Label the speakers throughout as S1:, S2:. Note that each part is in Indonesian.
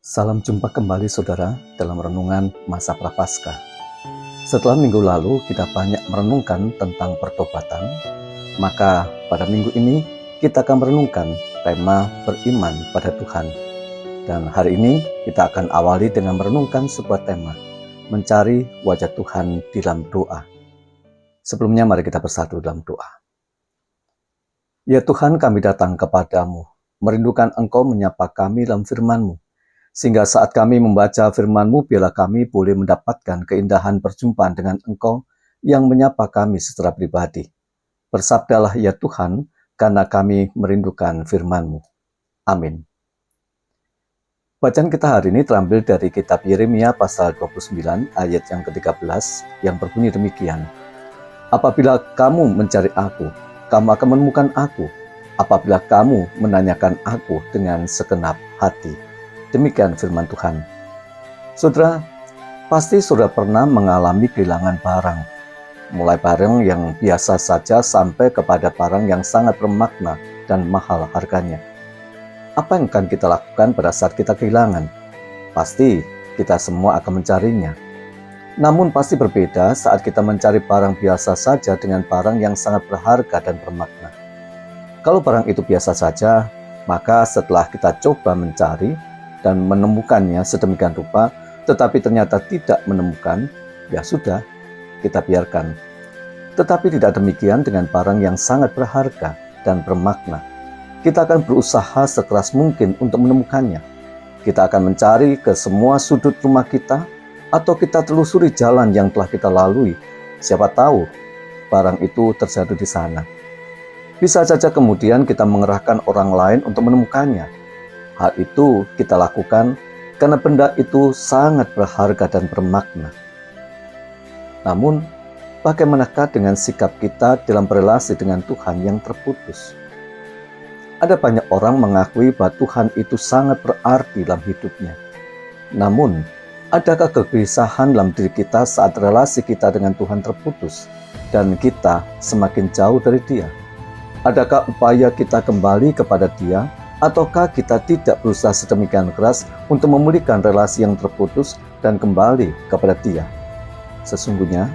S1: Salam jumpa kembali saudara dalam renungan masa Prapaskah. Setelah minggu lalu kita banyak merenungkan tentang pertobatan, maka pada minggu ini kita akan merenungkan tema beriman pada Tuhan. Dan hari ini kita akan awali dengan merenungkan sebuah tema, mencari wajah Tuhan di dalam doa. Sebelumnya mari kita bersatu dalam doa. Ya Tuhan, kami datang kepadamu, merindukan Engkau menyapa kami dalam firman-Mu. Sehingga saat kami membaca firman-Mu, biarlah kami boleh mendapatkan keindahan perjumpaan dengan Engkau yang menyapa kami secara pribadi. Bersabdalah ya Tuhan, karena kami merindukan firman-Mu. Amin. Bacaan kita hari ini terambil dari kitab Yeremia pasal 29 ayat yang ke-13 yang berbunyi demikian. Apabila kamu mencari aku, kamu akan menemukan aku. Apabila kamu menanyakan aku dengan segenap hati. Demikian firman Tuhan. Saudara, pasti saudara pernah mengalami kehilangan barang. Mulai barang yang biasa saja sampai kepada barang yang sangat bermakna dan mahal harganya. Apa yang akan kita lakukan pada saat kita kehilangan? Pasti kita semua akan mencarinya. Namun pasti berbeda saat kita mencari barang biasa saja dengan barang yang sangat berharga dan bermakna. Kalau barang itu biasa saja, maka setelah kita coba mencari dan menemukannya sedemikian rupa, tetapi ternyata tidak menemukan, ya sudah, kita biarkan. Tetapi tidak demikian dengan barang yang sangat berharga dan bermakna. Kita akan berusaha sekeras mungkin untuk menemukannya. Kita akan mencari ke semua sudut rumah kita, atau kita telusuri jalan yang telah kita lalui. Siapa tahu barang itu terjatuh di sana. Bisa saja kemudian kita mengerahkan orang lain untuk menemukannya. Hal itu kita lakukan karena benda itu sangat berharga dan bermakna. Namun, bagaimanakah dengan sikap kita dalam berelasi dengan Tuhan yang terputus? Ada banyak orang mengakui bahwa Tuhan itu sangat berarti dalam hidupnya. Namun, adakah kegelisahan dalam diri kita saat relasi kita dengan Tuhan terputus dan kita semakin jauh dari Dia? Adakah upaya kita kembali kepada Dia? Ataukah kita tidak berusaha sedemikian keras untuk memulihkan relasi yang terputus dan kembali kepada Dia? Sesungguhnya,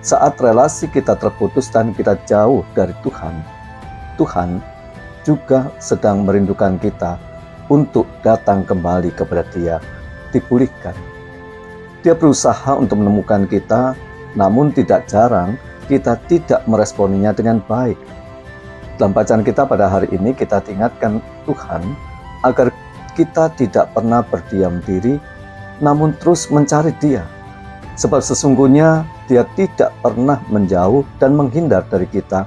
S1: saat relasi kita terputus dan kita jauh dari Tuhan, Tuhan juga sedang merindukan kita untuk datang kembali kepada Dia, dipulihkan. Dia berusaha untuk menemukan kita, namun tidak jarang kita tidak meresponinya dengan baik. Dalam bacaan kita pada hari ini kita ingatkan Tuhan agar kita tidak pernah berdiam diri namun terus mencari Dia. Sebab sesungguhnya Dia tidak pernah menjauh dan menghindar dari kita.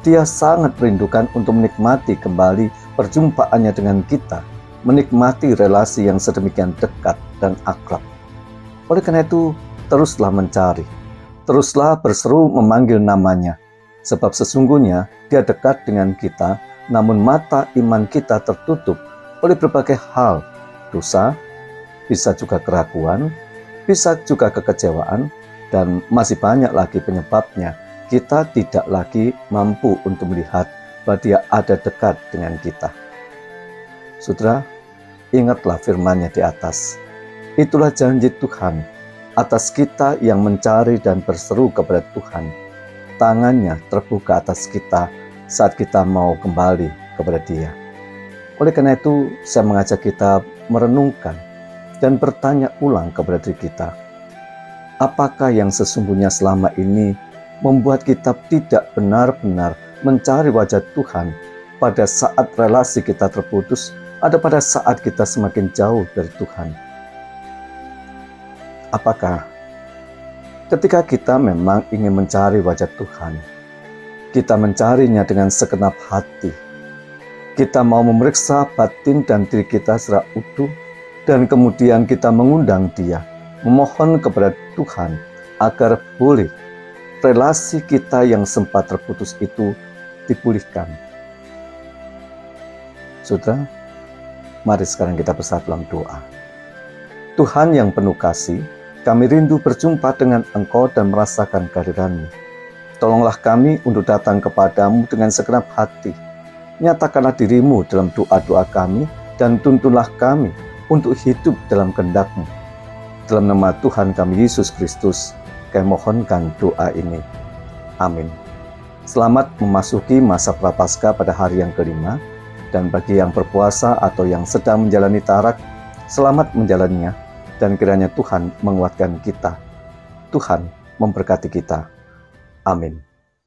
S1: Dia sangat merindukan untuk menikmati kembali perjumpaannya dengan kita, menikmati relasi yang sedemikian dekat dan akrab. Oleh karena itu, teruslah mencari, teruslah berseru memanggil namanya. Sebab sesungguhnya Dia dekat dengan kita, namun mata iman kita tertutup oleh berbagai hal, dosa, bisa juga keraguan, bisa juga kekecewaan, dan masih banyak lagi penyebabnya. Kita tidak lagi mampu untuk melihat bahwa Dia ada dekat dengan kita. Saudara, ingatlah firman-Nya di atas. Itulah janji Tuhan atas kita yang mencari dan berseru kepada Tuhan. Tangannya terbuka atas kita saat kita mau kembali kepada Dia. Oleh karena itu, saya mengajak kita merenungkan dan bertanya ulang kepada diri kita. Apakah yang sesungguhnya selama ini membuat kita tidak benar-benar mencari wajah Tuhan pada saat relasi kita terputus atau pada saat kita semakin jauh dari Tuhan? Apakah ketika kita memang ingin mencari wajah Tuhan, kita mencarinya dengan segenap hati. Kita mau memeriksa batin dan diri kita secara utuh, dan kemudian kita mengundang Dia, memohon kepada Tuhan agar boleh relasi kita yang sempat terputus itu dipulihkan. Saudara, mari sekarang kita bersatu dalam doa. Tuhan yang penuh kasih, kami rindu berjumpa dengan Engkau dan merasakan kehadiran-Mu. Tolonglah kami untuk datang kepadamu dengan segenap hati. Nyatakanlah diri-Mu dalam doa-doa kami dan tuntunlah kami untuk hidup dalam kehendak-Mu. Dalam nama Tuhan kami Yesus Kristus, kami mohonkan doa ini. Amin. Selamat memasuki masa Prapaskah pada hari yang kelima, dan bagi yang berpuasa atau yang sedang menjalani tarak, selamat menjalaninya, dan kiranya Tuhan menguatkan kita. Tuhan memberkati kita. Amin.